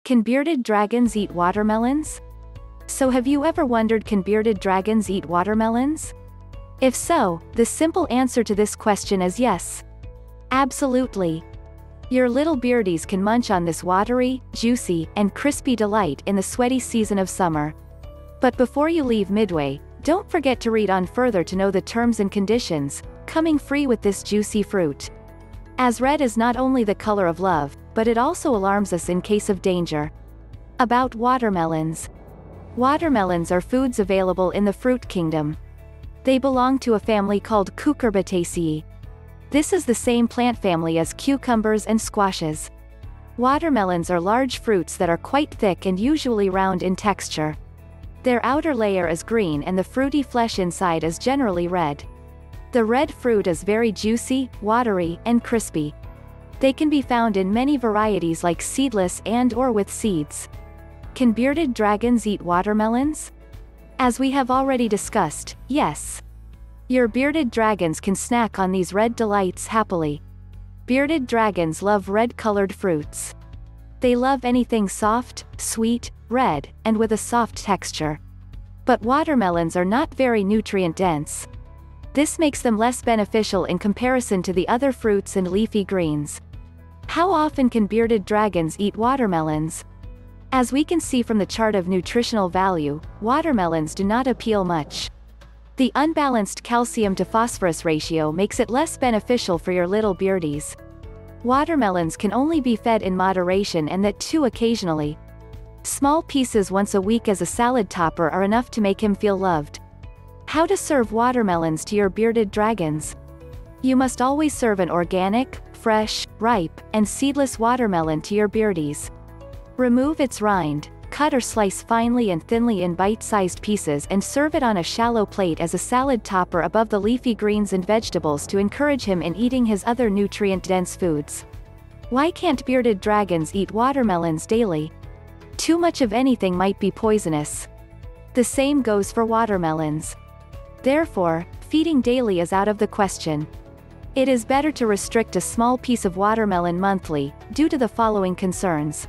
Can bearded dragons eat watermelons? So have you ever wondered, can bearded dragons eat watermelons? If so, the simple answer to this question is yes. Absolutely. Your little beardies can munch on this watery, juicy, and crispy delight in the sweaty season of summer. But before you leave midway, don't forget to read on further to know the terms and conditions, coming free with this juicy fruit. As red is not only the color of love, but it also alarms us in case of danger. About watermelons. Watermelons are foods available in the fruit kingdom. They belong to a family called Cucurbitaceae. This is the same plant family as cucumbers and squashes. Watermelons are large fruits that are quite thick and usually round in texture. Their outer layer is green and the fruity flesh inside is generally red. The red fruit is very juicy, watery, and crispy. They can be found in many varieties like seedless and/or with seeds. Can bearded dragons eat watermelons? As we have already discussed, yes. Your bearded dragons can snack on these red delights happily. Bearded dragons love red-colored fruits. They love anything soft, sweet, red, and with a soft texture. But watermelons are not very nutrient-dense. This makes them less beneficial in comparison to the other fruits and leafy greens. How often can bearded dragons eat watermelons? As we can see from the chart of nutritional value, watermelons do not appeal much. The unbalanced calcium-to-phosphorus ratio makes it less beneficial for your little beardies. Watermelons can only be fed in moderation, and that too occasionally. Small pieces once a week as a salad topper are enough to make him feel loved. How to serve watermelons to your bearded dragons? You must always serve an organic, fresh, ripe, and seedless watermelon to your beardies. Remove its rind, cut or slice finely and thinly in bite-sized pieces and serve it on a shallow plate as a salad topper above the leafy greens and vegetables to encourage him in eating his other nutrient-dense foods. Why can't bearded dragons eat watermelons daily? Too much of anything might be poisonous. The same goes for watermelons. Therefore, feeding daily is out of the question. It is better to restrict a small piece of watermelon monthly, due to the following concerns.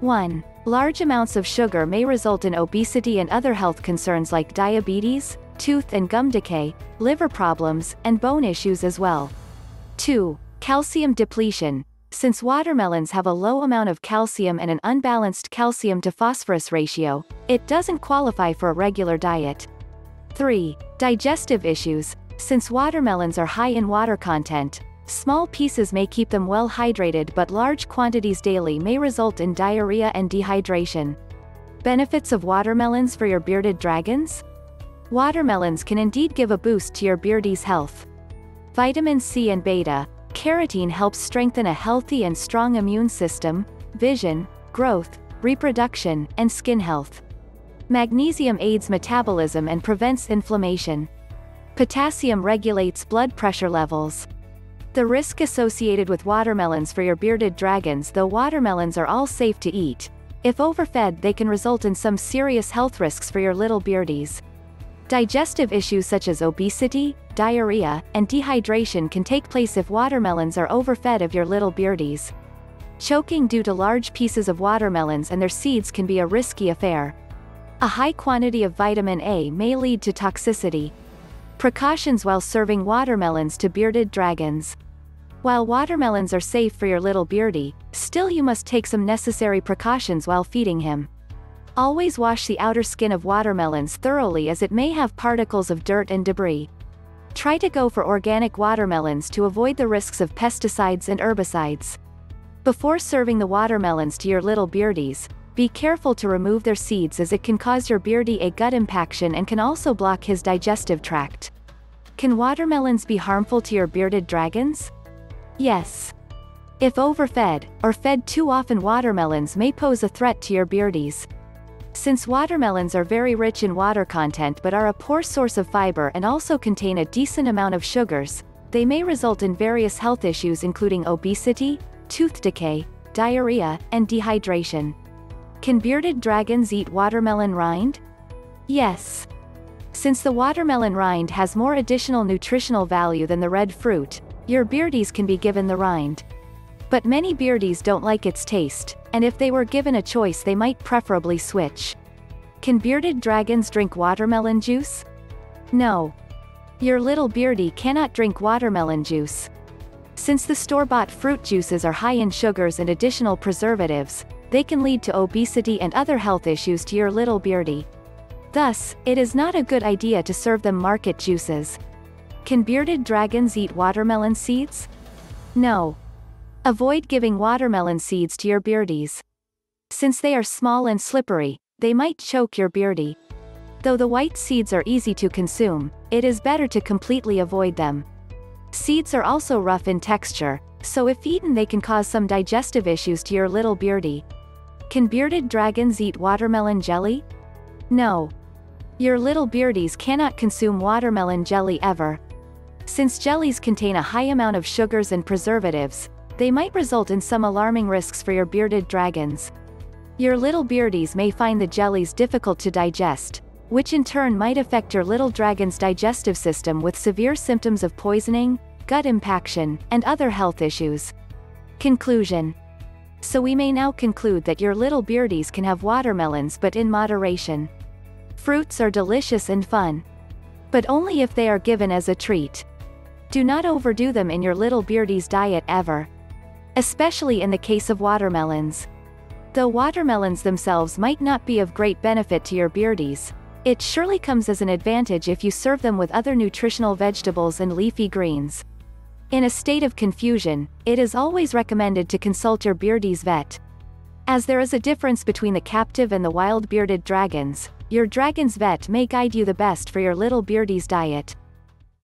1. Large amounts of sugar may result in obesity and other health concerns like diabetes, tooth and gum decay, liver problems, and bone issues as well. 2. Calcium depletion. Since watermelons have a low amount of calcium and an unbalanced calcium-to-phosphorus ratio, it doesn't qualify for a regular diet. 3. Digestive issues. Since watermelons are high in water content, small pieces may keep them well hydrated, but large quantities daily may result in diarrhea and dehydration. Benefits of watermelons for your bearded dragons? Watermelons can indeed give a boost to your beardies' health. Vitamin C and beta carotene helps strengthen a healthy and strong immune system, vision, growth, reproduction, and skin health. Magnesium aids metabolism and prevents inflammation. Potassium regulates blood pressure levels. The risk associated with watermelons for your bearded dragons. Though watermelons are all safe to eat, if overfed they can result in some serious health risks for your little beardies. Digestive issues such as obesity, diarrhea, and dehydration can take place if watermelons are overfed of your little beardies. Choking due to large pieces of watermelons and their seeds can be a risky affair. A high quantity of vitamin A may lead to toxicity. Precautions while serving watermelons to bearded dragons. While watermelons are safe for your little beardie, still you must take some necessary precautions while feeding him. Always wash the outer skin of watermelons thoroughly, as it may have particles of dirt and debris. Try to go for organic watermelons to avoid the risks of pesticides and herbicides. Before serving the watermelons to your little beardies, be careful to remove their seeds, as it can cause your beardie a gut impaction and can also block his digestive tract. Can watermelons be harmful to your bearded dragons? Yes. If overfed, or fed too often, watermelons may pose a threat to your beardies. Since watermelons are very rich in water content but are a poor source of fiber and also contain a decent amount of sugars, they may result in various health issues including obesity, tooth decay, diarrhea, and dehydration. Can bearded dragons eat watermelon rind? Yes. Since the watermelon rind has more additional nutritional value than the red fruit, your beardies can be given the rind. But many Beardies don't like its taste, and if they were given a choice they might preferably switch. Can bearded dragons drink watermelon juice? No. Your little Beardie cannot drink watermelon juice. Since the store-bought fruit juices are high in sugars and additional preservatives, they can lead to obesity and other health issues to your little Beardie. Thus, it is not a good idea to serve them market juices. Can bearded dragons eat watermelon seeds? No. Avoid giving watermelon seeds to your Beardies. Since they are small and slippery, they might choke your Beardie. Though the white seeds are easy to consume, it is better to completely avoid them. Seeds are also rough in texture, so if eaten they can cause some digestive issues to your little Beardie. Can bearded dragons eat watermelon jelly? No. Your little Beardies cannot consume watermelon jelly ever. Since jellies contain a high amount of sugars and preservatives, they might result in some alarming risks for your bearded dragons. Your little Beardies may find the jellies difficult to digest, which in turn might affect your little dragon's digestive system with severe symptoms of poisoning, gut impaction, and other health issues. Conclusion. So we may now conclude that your little Beardies can have watermelons but in moderation. Fruits are delicious and fun. But only if they are given as a treat. Do not overdo them in your little Beardie's diet ever. Especially in the case of watermelons. Though watermelons themselves might not be of great benefit to your Beardies, it surely comes as an advantage if you serve them with other nutritional vegetables and leafy greens. In a state of confusion, it is always recommended to consult your Beardie's vet. As there is a difference between the captive and the wild bearded dragons, your dragon's vet may guide you the best for your little Beardie's diet.